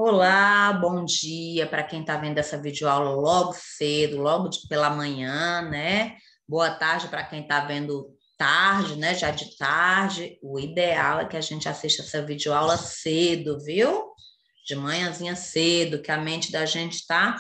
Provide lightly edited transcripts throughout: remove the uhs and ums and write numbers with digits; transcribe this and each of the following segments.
Olá, bom dia para quem está vendo essa videoaula logo cedo, pela manhã, né? Boa tarde para quem está vendo tarde, né? Já de tarde. O ideal é que a gente assista essa videoaula cedo, viu? De manhãzinha cedo, que a mente da gente está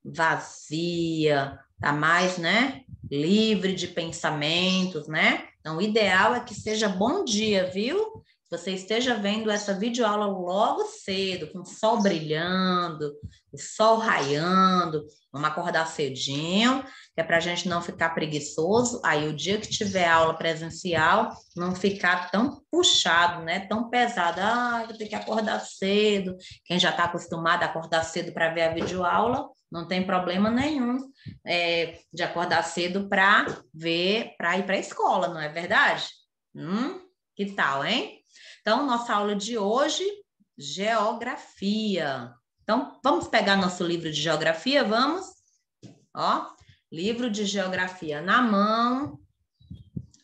vazia, tá mais, né? Livre de pensamentos, né? Então, o ideal é que seja bom dia, viu? Você esteja vendo essa videoaula logo cedo, com o sol brilhando, o sol raiando, vamos acordar cedinho, que é para a gente não ficar preguiçoso, aí o dia que tiver aula presencial, não ficar tão puxado, né? Tão pesado, vou ter que acordar cedo, quem já está acostumado a acordar cedo para ver a videoaula, não tem problema nenhum de acordar cedo para ver, para ir para a escola, não é verdade? Que tal, hein? Então, nossa aula de hoje, geografia. Então, vamos pegar nosso livro de geografia? Vamos? Ó, livro de geografia na mão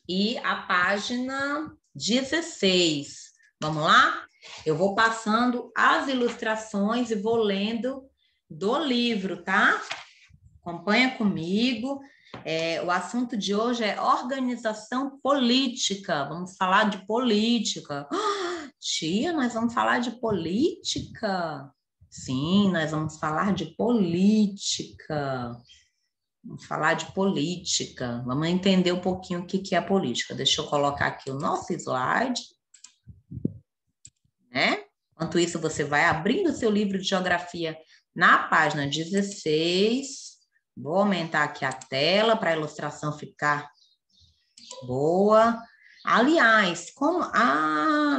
e a página 16. Vamos lá? Eu vou passando as ilustrações e vou lendo do livro, tá? Acompanha comigo. O assunto de hoje é organização política. Vamos falar de política. Tia, nós vamos falar de política? Sim, nós vamos falar de política. Vamos falar de política. Vamos entender um pouquinho o que é política. Deixa eu colocar aqui o nosso slide, né? Enquanto isso, você vai abrindo o seu livro de geografia na página 16. Vou aumentar aqui a tela para a ilustração ficar boa. Aliás,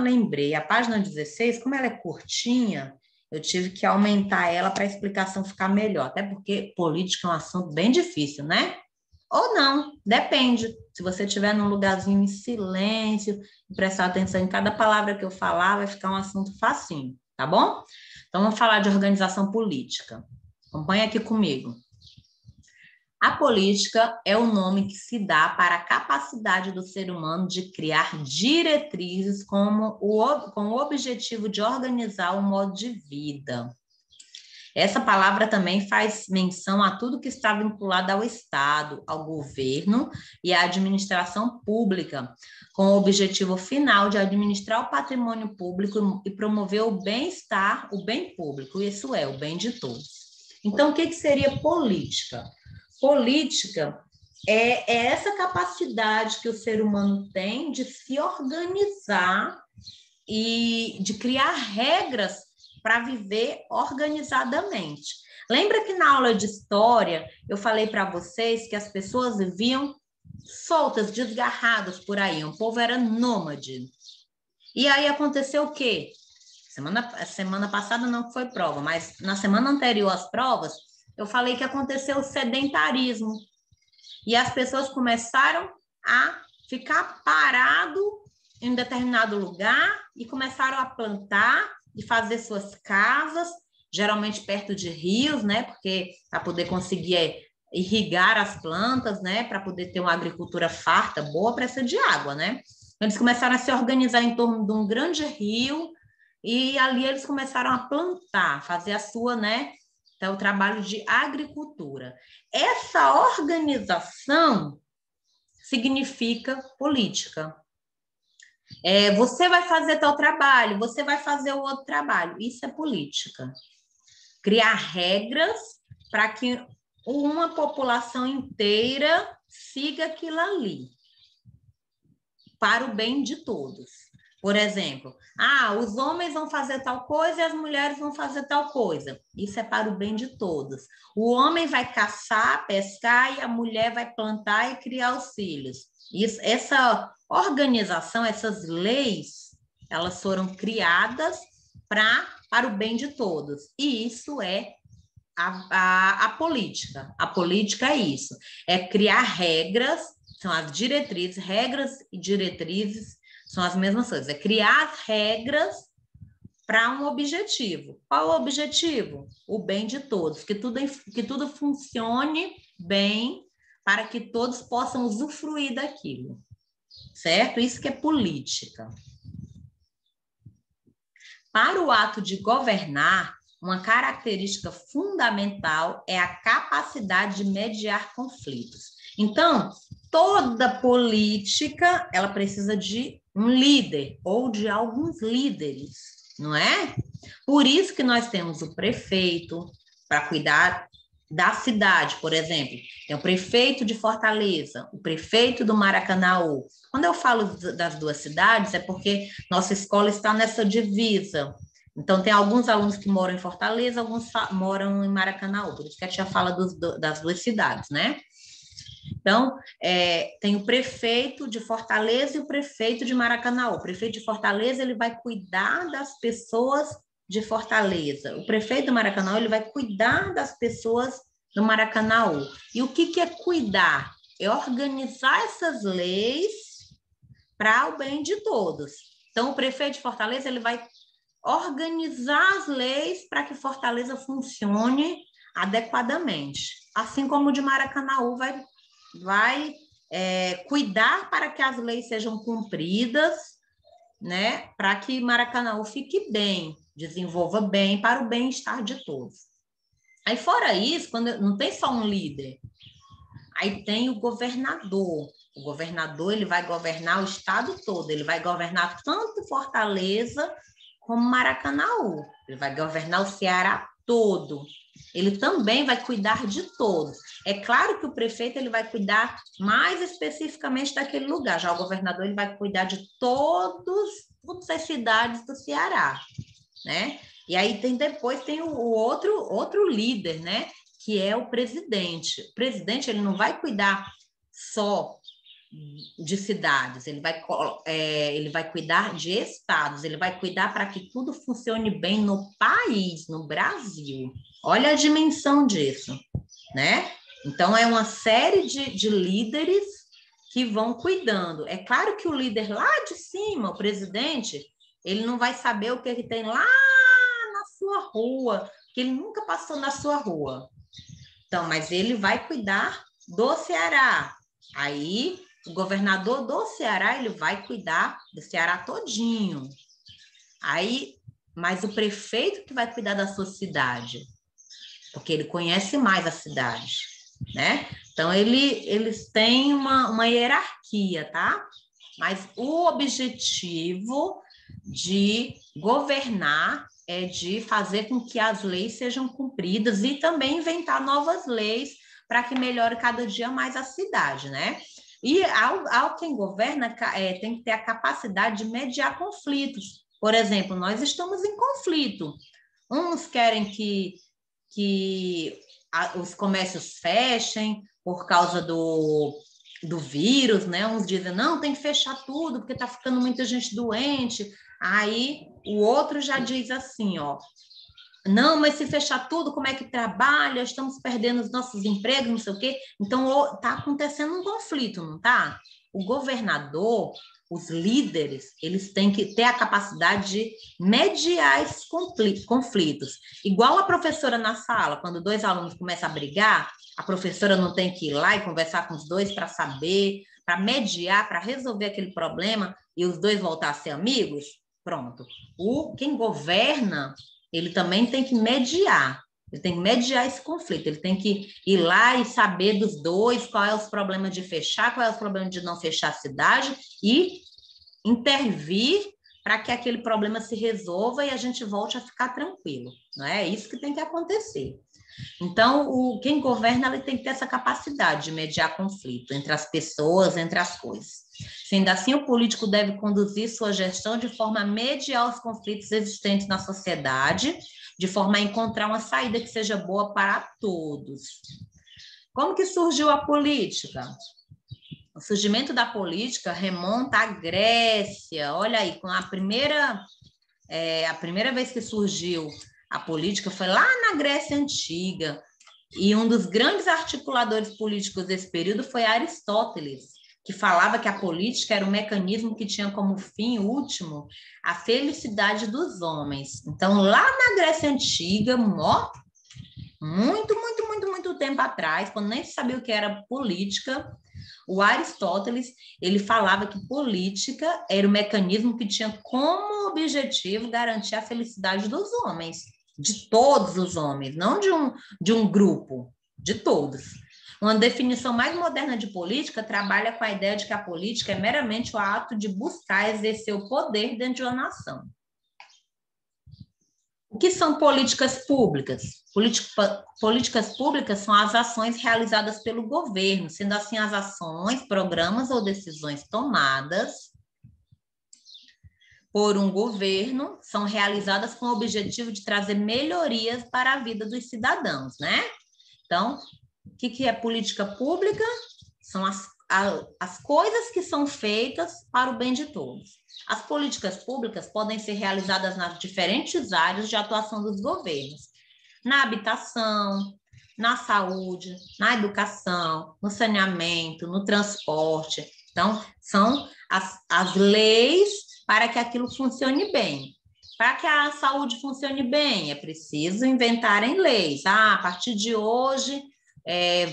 lembrei, a página 16, como ela é curtinha, eu tive que aumentar ela para a explicação ficar melhor, até porque política é um assunto bem difícil, né? Ou não, depende. Se você estiver num lugarzinho em silêncio e prestar atenção em cada palavra que eu falar, vai ficar um assunto facinho, tá bom? Então, vamos falar de organização política. Acompanha aqui comigo. A política é o nome que se dá para a capacidade do ser humano de criar diretrizes com o objetivo de organizar o modo de vida. Essa palavra também faz menção a tudo que está vinculado ao Estado, ao governo e à administração pública, com o objetivo final de administrar o patrimônio público e promover o bem-estar, o bem público, isso é, o bem de todos. Então, o que seria política? Política é essa capacidade que o ser humano tem de se organizar e de criar regras para viver organizadamente. Lembra que na aula de história eu falei para vocês que as pessoas viviam soltas, desgarradas por aí, o povo era nômade. E aí aconteceu o quê? Semana passada não foi prova, mas na semana anterior às provas, eu falei que aconteceu o sedentarismo. E as pessoas começaram a ficar parado em um determinado lugar e começaram a plantar e fazer suas casas, geralmente perto de rios, né? Porque para poder conseguir irrigar as plantas, né? Para poder ter uma agricultura farta, boa, precisa de água, né? Eles começaram a se organizar em torno de um grande rio e ali eles começaram a plantar, fazer a sua, né? Então, o trabalho de agricultura. Essa organização significa política. Você vai fazer tal trabalho, você vai fazer o outro trabalho. Isso é política. Criar regras para que uma população inteira siga aquilo ali, para o bem de todos. Por exemplo, os homens vão fazer tal coisa e as mulheres vão fazer tal coisa. Isso é para o bem de todos. O homem vai caçar, pescar e a mulher vai plantar e criar os filhos. Essa organização, essas leis, elas foram criadas para o bem de todos. E isso é a política. A política é isso. É criar regras, são as diretrizes, regras e diretrizes são as mesmas coisas. É criar as regras para um objetivo. Qual o objetivo? O bem de todos, que tudo funcione bem para que todos possam usufruir daquilo. Certo? Isso que é política. Para o ato de governar, uma característica fundamental é a capacidade de mediar conflitos. Então, toda política, ela precisa de um líder ou de alguns líderes, não é? Por isso que nós temos o prefeito para cuidar da cidade, por exemplo. Tem o prefeito de Fortaleza, o prefeito do Maracanaú. Quando eu falo das duas cidades, é porque nossa escola está nessa divisa. Então, tem alguns alunos que moram em Fortaleza, alguns moram em Maracanaú, por isso que a tia fala das duas cidades, né? Então, tem o prefeito de Fortaleza e o prefeito de Maracanaú. O prefeito de Fortaleza, ele vai cuidar das pessoas de Fortaleza. O prefeito do Maracanaú, ele vai cuidar das pessoas do Maracanaú. E o que é cuidar? É organizar essas leis para o bem de todos. Então, o prefeito de Fortaleza, ele vai organizar as leis para que Fortaleza funcione adequadamente. Assim como o de Maracanaú vai cuidar para que as leis sejam cumpridas, né, para que Maracanaú fique bem, desenvolva bem, para o bem-estar de todos. Aí, fora isso, quando não tem só um líder, aí tem o governador. O governador, ele vai governar o estado todo, ele vai governar tanto Fortaleza como Maracanaú, ele vai governar o Ceará todo. Ele também vai cuidar de todos. É claro que o prefeito ele vai cuidar mais especificamente daquele lugar, já o governador ele vai cuidar de todas as cidades do Ceará, né? E aí depois tem o outro líder, né? Que é o presidente. O presidente ele não vai cuidar só de cidades, ele vai cuidar de estados, ele vai cuidar para que tudo funcione bem no país, no Brasil. Olha a dimensão disso, né? Então, é uma série de líderes que vão cuidando. É claro que o líder lá de cima, o presidente, ele não vai saber o que ele tem lá na sua rua, porque ele nunca passou na sua rua. Então, mas ele vai cuidar do Ceará. Aí, o governador do Ceará, ele vai cuidar do Ceará todinho. Aí, mas o prefeito que vai cuidar da sua cidade, porque ele conhece mais a cidade, né? Então, eles têm uma hierarquia, tá? Mas o objetivo de governar é de fazer com que as leis sejam cumpridas e também inventar novas leis para que melhore cada dia mais a cidade, né? E ao quem governa tem que ter a capacidade de mediar conflitos. Por exemplo, nós estamos em conflito. Uns querem que os comércios fechem por causa do vírus, né? Uns dizem, não, tem que fechar tudo, porque está ficando muita gente doente. Aí o outro já diz assim, ó, não, mas se fechar tudo, como é que trabalha? Estamos perdendo os nossos empregos, não sei o quê. Então, está acontecendo um conflito, não está? O governador, os líderes, eles têm que ter a capacidade de mediar esses conflitos. Igual a professora na sala, quando dois alunos começam a brigar, a professora não tem que ir lá e conversar com os dois para saber, para mediar, para resolver aquele problema e os dois voltar a ser amigos? Pronto. Quem governa, ele também tem que mediar. Ele tem que mediar esse conflito, ele tem que ir lá e saber dos dois qual é os problemas de fechar, qual é os problemas de não fechar a cidade e intervir para que aquele problema se resolva e a gente volte a ficar tranquilo. Não é isso que tem que acontecer. Então, quem governa ele tem que ter essa capacidade de mediar conflito entre as pessoas, entre as coisas. Sendo assim, o político deve conduzir sua gestão de forma a mediar os conflitos existentes na sociedade, de forma a encontrar uma saída que seja boa para todos. Como que surgiu a política? O surgimento da política remonta à Grécia. Olha aí, com a primeira vez que surgiu a política foi lá na Grécia Antiga. E um dos grandes articuladores políticos desse período foi Aristóteles, que falava que a política era um mecanismo que tinha como fim último a felicidade dos homens. Então, lá na Grécia Antiga, muito tempo atrás, quando nem se sabia o que era política, o Aristóteles, ele falava que política era o mecanismo que tinha como objetivo garantir a felicidade dos homens. de todos os homens, não de um grupo, de todos. Uma definição mais moderna de política trabalha com a ideia de que a política é meramente o ato de buscar exercer o poder dentro de uma nação. O que são políticas públicas? Políticas públicas são as ações realizadas pelo governo, sendo assim as ações, programas ou decisões tomadas por um governo são realizadas com o objetivo de trazer melhorias para a vida dos cidadãos, né? Então, o que é política pública? São as coisas que são feitas para o bem de todos. As políticas públicas podem ser realizadas nas diferentes áreas de atuação dos governos, na habitação, na saúde, na educação, no saneamento, no transporte. Então, são as leis para que aquilo funcione bem. Para que a saúde funcione bem, é preciso inventarem leis. A partir de hoje,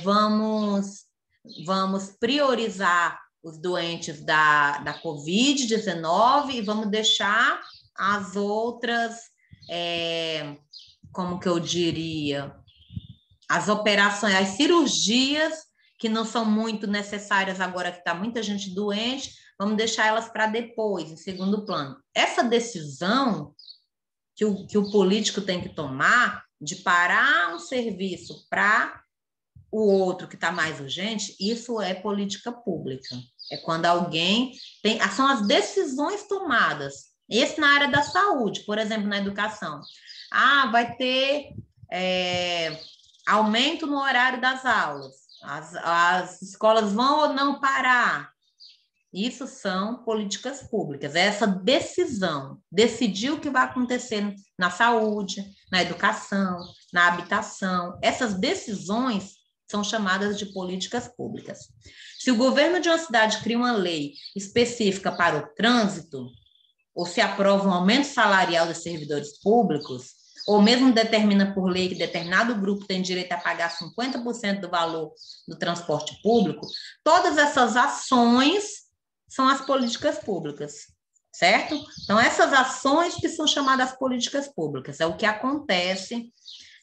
vamos priorizar os doentes da Covid-19 e vamos deixar as outras, como que eu diria, as operações, as cirurgias que não são muito necessárias agora que está muita gente doente, vamos deixar elas para depois, em segundo plano. Essa decisão que o político tem que tomar de parar um serviço para o outro que está mais urgente, isso é política pública. É quando alguém tem... São as decisões tomadas. Esse na área da saúde, por exemplo, na educação. Vai ter aumento no horário das aulas. As escolas vão ou não parar? Isso são políticas públicas. É essa decisão, decidir o que vai acontecer na saúde, na educação, na habitação. Essas decisões são chamadas de políticas públicas. Se o governo de uma cidade cria uma lei específica para o trânsito, ou se aprova um aumento salarial dos servidores públicos, ou mesmo determina por lei que determinado grupo tem direito a pagar 50% do valor do transporte público, todas essas ações são as políticas públicas, certo? Então, essas ações que são chamadas políticas públicas, é o que acontece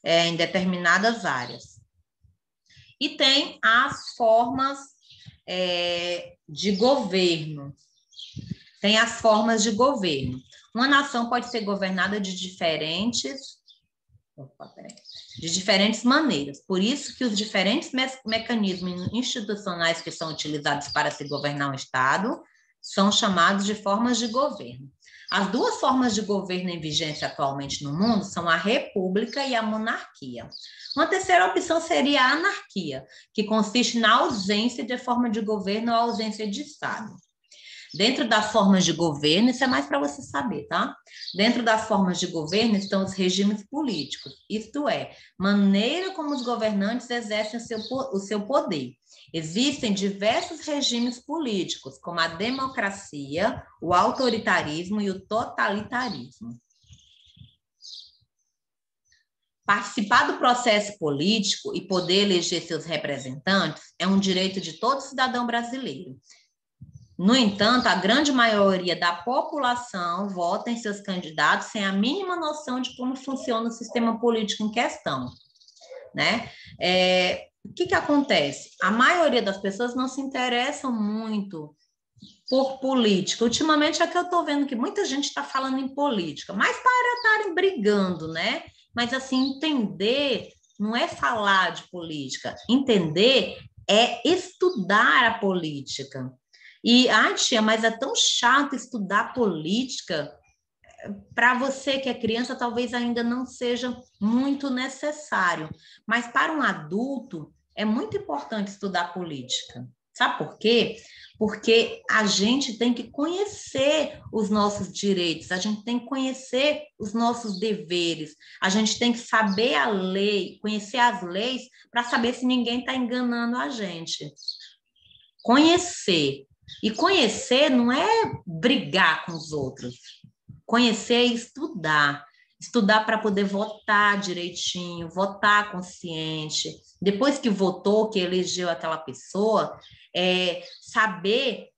em determinadas áreas. E tem as formas de governo. Tem as formas de governo. Uma nação pode ser governada de diferentes maneiras. Por isso que os diferentes mecanismos institucionais que são utilizados para se governar um Estado são chamados de formas de governo. As duas formas de governo em vigência atualmente no mundo são a república e a monarquia. Uma terceira opção seria a anarquia, que consiste na ausência de forma de governo ou ausência de Estado. Dentro das formas de governo, isso é mais para você saber, tá? Dentro das formas de governo estão os regimes políticos, isto é, maneira como os governantes exercem o seu poder. Existem diversos regimes políticos, como a democracia, o autoritarismo e o totalitarismo. Participar do processo político e poder eleger seus representantes é um direito de todo cidadão brasileiro. No entanto, a grande maioria da população vota em seus candidatos sem a mínima noção de como funciona o sistema político em questão, né? O que acontece? A maioria das pessoas não se interessam muito por política. Ultimamente é que eu estou vendo que muita gente está falando em política, mas para estarem brigando, né? Mas, assim, entender não é falar de política. Entender é estudar a política. E, tia, mas é tão chato estudar política. Para você que é criança, talvez ainda não seja muito necessário. Mas para um adulto, é muito importante estudar política. Sabe por quê? Porque a gente tem que conhecer os nossos direitos, a gente tem que conhecer os nossos deveres, a gente tem que saber a lei, conhecer as leis, para saber se ninguém está enganando a gente. Conhecer. E conhecer não é brigar com os outros. Conhecer é estudar. Estudar para poder votar direitinho, votar consciente. Depois que votou, que elegeu aquela pessoa, saber,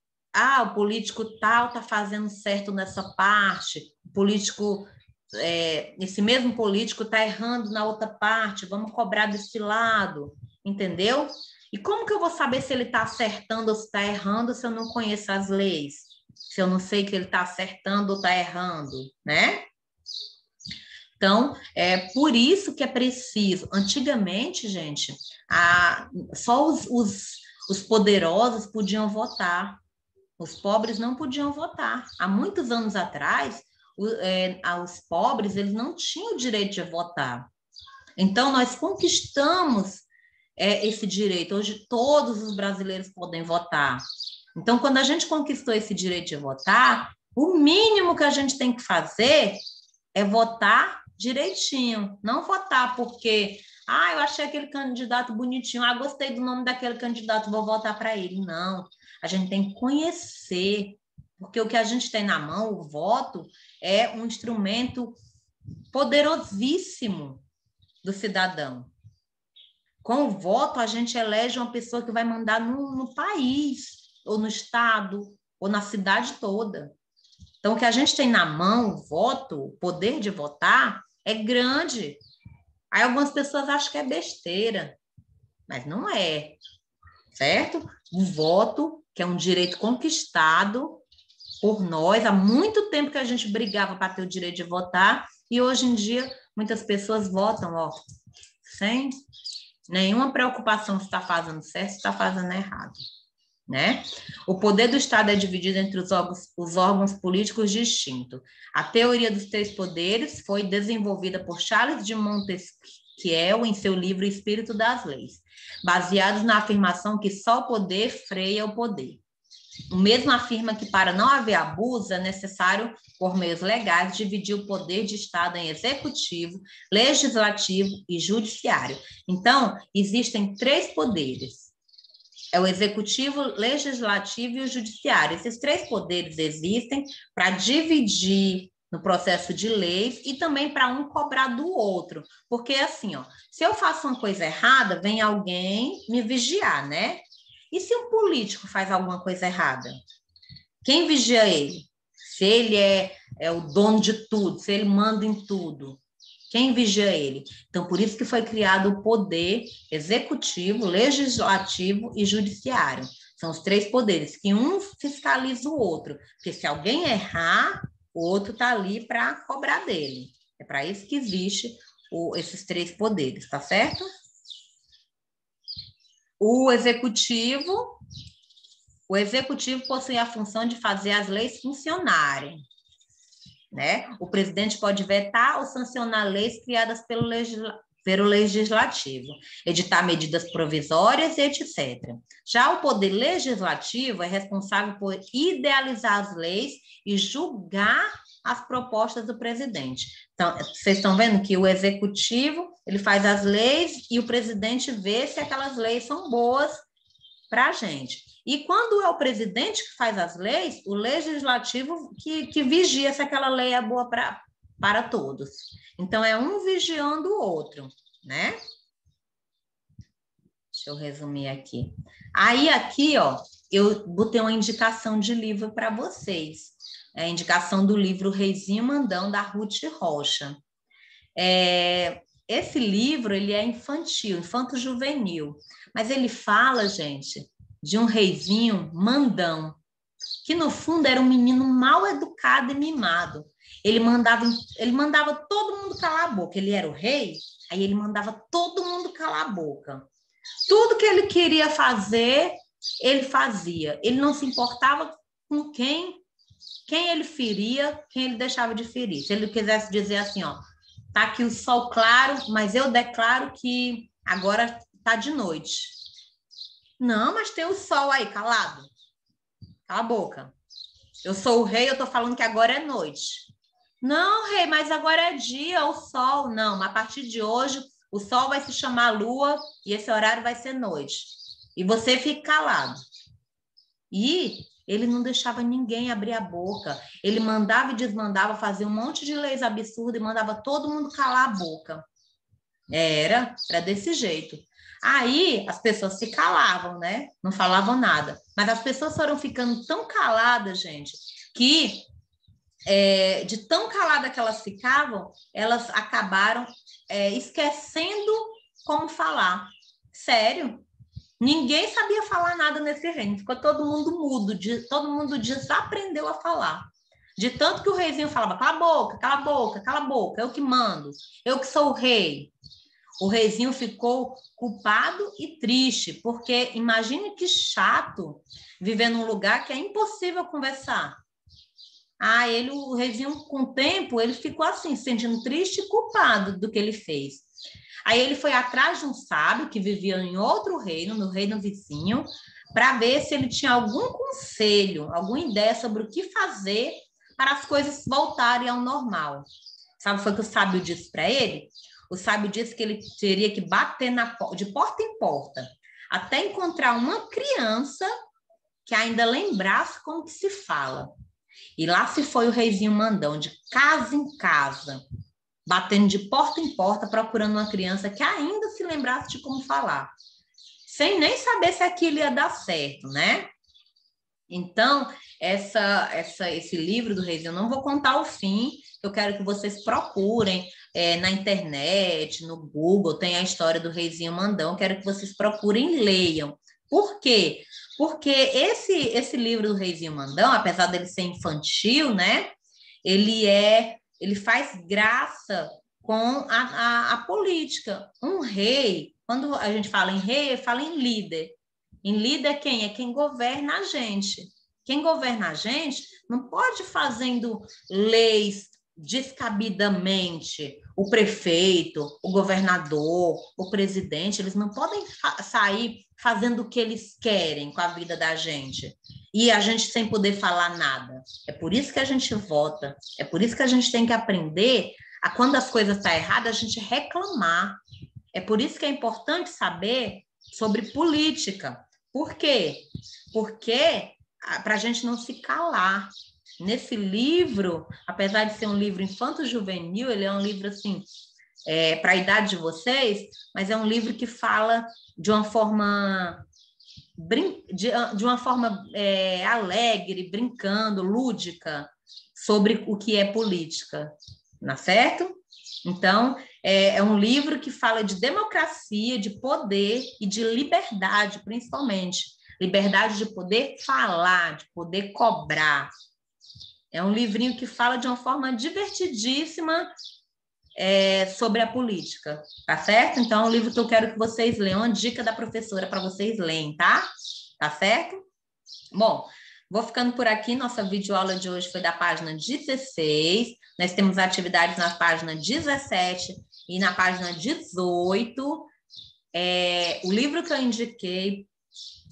o político tal está fazendo certo nessa parte, o político esse mesmo político está errando na outra parte, vamos cobrar desse lado, entendeu? E como que eu vou saber se ele está acertando ou se está errando se eu não conheço as leis? Se eu não sei que ele está acertando ou está errando, né? Então, é por isso que é preciso. Antigamente, gente, só os poderosos podiam votar. Os pobres não podiam votar. Há muitos anos atrás, os pobres eles não tinham o direito de votar. Então, nós conquistamos esse direito. Hoje, todos os brasileiros podem votar. Então, quando a gente conquistou esse direito de votar, o mínimo que a gente tem que fazer é votar direitinho. Não votar porque, eu achei aquele candidato bonitinho, gostei do nome daquele candidato, vou votar para ele. Não. A gente tem que conhecer, porque o que a gente tem na mão, o voto, é um instrumento poderosíssimo do cidadão. Com o voto, a gente elege uma pessoa que vai mandar no país, ou no estado, ou na cidade toda. Então, o que a gente tem na mão, o voto, o poder de votar, é grande. Aí algumas pessoas acham que é besteira, mas não é, certo? O voto, que é um direito conquistado por nós, há muito tempo que a gente brigava para ter o direito de votar, e hoje em dia muitas pessoas votam, sem nenhuma preocupação se está fazendo certo, se está fazendo errado, né? O poder do Estado é dividido entre os órgãos políticos distintos. A teoria dos três poderes foi desenvolvida por Charles de Montesquieu em seu livro Espírito das Leis, baseados na afirmação que só o poder freia o poder. O mesmo afirma que, para não haver abuso, é necessário, por meios legais, dividir o poder de Estado em executivo, legislativo e judiciário. Então, existem três poderes. É o executivo, legislativo e o judiciário. Esses três poderes existem para dividir no processo de leis e também para um cobrar do outro. Porque, assim, se eu faço uma coisa errada, vem alguém me vigiar, né? E se um político faz alguma coisa errada? Quem vigia ele? Se ele é o dono de tudo, se ele manda em tudo, quem vigia ele? Então, por isso que foi criado o poder executivo, legislativo e judiciário. São os três poderes, que um fiscaliza o outro. Porque se alguém errar, o outro está ali para cobrar dele. É para isso que existe esses três poderes, tá certo? O executivo possui a função de fazer as leis funcionarem, né? O presidente pode vetar ou sancionar leis criadas pelo legislativo, editar medidas provisórias e etc. Já o poder legislativo é responsável por idealizar as leis e julgar as propostas do presidente. Então, vocês estão vendo que o executivo, ele faz as leis e o presidente vê se aquelas leis são boas para a gente. E quando é o presidente que faz as leis, o legislativo que vigia se aquela lei é boa para todos. Então, é um vigiando o outro, né? Deixa eu resumir aqui. Aí, aqui, eu botei uma indicação de livro para vocês. É a indicação do livro Reizinho Mandão, da Ruth Rocha. Esse livro, ele é infantil, infanto-juvenil, mas ele fala, gente, de um reizinho mandão, que no fundo era um menino mal educado e mimado. Ele mandava todo mundo calar a boca. Ele era o rei, aí ele mandava todo mundo calar a boca. Tudo que ele queria fazer, ele fazia. Ele não se importava com quem ele feria, quem ele deixava de ferir. Se ele quisesse dizer assim, tá aqui o sol claro, mas eu declaro que agora tá de noite. Não, mas tem o sol aí, calado. Cala a boca. Eu sou o rei, eu tô falando que agora é noite. Não, rei, mas agora é dia, o sol. Não, mas a partir de hoje, o sol vai se chamar lua e esse horário vai ser noite. E você fica calado. E ele não deixava ninguém abrir a boca. Ele mandava e desmandava, fazia um monte de leis absurdas e mandava todo mundo calar a boca. Era desse jeito. Aí as pessoas se calavam, né? Não falavam nada. Mas as pessoas foram ficando tão caladas, gente, que de tão calada que elas ficavam, elas acabaram esquecendo como falar. Sério. Ninguém sabia falar nada nesse reino. Ficou todo mundo mudo, todo mundo desaprendeu a falar. De tanto que o reizinho falava, cala a boca, cala a boca, cala a boca, eu que mando, eu que sou o rei. O reizinho ficou culpado e triste, porque imagine que chato viver num lugar que é impossível conversar. O reizinho, com o tempo, ele ficou assim, se sentindo triste e culpado do que ele fez. Aí ele foi atrás de um sábio que vivia em outro reino, no reino vizinho, para ver se ele tinha algum conselho, alguma ideia sobre o que fazer para as coisas voltarem ao normal. Sabe o que foi que o sábio disse para ele? O sábio disse que ele teria que bater de porta em porta, até encontrar uma criança que ainda lembrasse como que se fala. E lá se foi o reizinho mandão, de casa em casa, batendo de porta em porta, procurando uma criança que ainda se lembrasse de como falar, sem nem saber se aquilo ia dar certo, né? Então, esse livro do Reizinho, eu não vou contar o fim, eu quero que vocês procurem na internet, no Google, tem a história do Reizinho Mandão, quero que vocês procurem e leiam. Por quê? Porque esse livro do Reizinho Mandão, apesar dele ser infantil, né? Ele faz graça com a política. Um rei, quando a gente fala em rei, fala em líder. Em líder quem? É quem governa a gente. Quem governa a gente não pode fazendo leis descabidamente. O prefeito, o governador, o presidente, eles não podem sair fazendo o que eles querem com a vida da gente. E a gente sem poder falar nada. É por isso que a gente vota. É por isso que a gente tem que aprender a, quando as coisas estão erradas, a gente reclamar. É por isso que é importante saber sobre política. Por quê? Porque para a gente não se calar. Nesse livro, apesar de ser um livro infanto-juvenil, ele é um livro assim, para a idade de vocês, mas é um livro que fala de uma forma alegre, brincando, lúdica, sobre o que é política, não é certo? Então, é um livro que fala de democracia, de poder e de liberdade, principalmente. Liberdade de poder falar, de poder cobrar. É um livrinho que fala de uma forma divertidíssima sobre a política, tá certo? Então, é um livro que eu quero que vocês leiam, uma dica da professora para vocês lerem, tá? Tá certo? Bom, vou ficando por aqui. Nossa videoaula de hoje foi da página 16. Nós temos atividades na página 17 e na página 18. O livro que eu indiquei,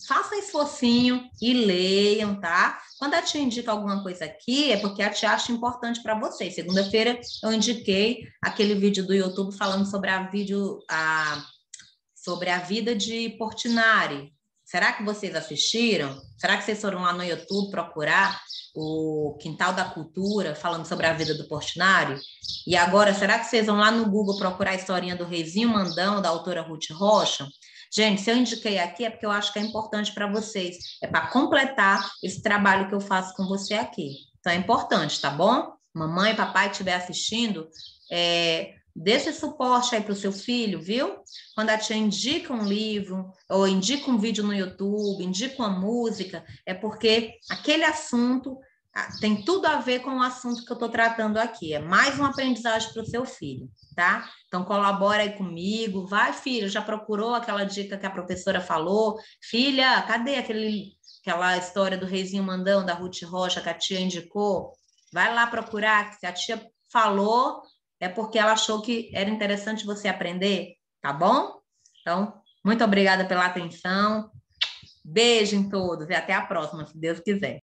façam esforcinho e leiam, tá? Quando a tia indica alguma coisa aqui, é porque a tia acha importante para vocês. Segunda-feira eu indiquei aquele vídeo do YouTube falando sobre sobre a vida de Portinari. Será que vocês assistiram? Será que vocês foram lá no YouTube procurar o Quintal da Cultura falando sobre a vida do Portinari? E agora, será que vocês vão lá no Google procurar a historinha do Reizinho Mandão, da autora Ruth Rocha? Gente, se eu indiquei aqui é porque eu acho que é importante para vocês. É para completar esse trabalho que eu faço com você aqui. Então, é importante, tá bom? Mamãe e papai estiver assistindo, deixa esse suporte aí para o seu filho, viu? Quando a tia indica um livro, ou indica um vídeo no YouTube, indica uma música, é porque aquele assunto tem tudo a ver com o assunto que eu estou tratando aqui. É mais uma aprendizagem para o seu filho, tá? Então, colabora aí comigo. Vai, filho, já procurou aquela dica que a professora falou? Filha, cadê aquela história do Reizinho Mandão, da Ruth Rocha, que a tia indicou? Vai lá procurar, que se a tia falou, é porque ela achou que era interessante você aprender, tá bom? Então, muito obrigada pela atenção. Beijo em todos e até a próxima, se Deus quiser.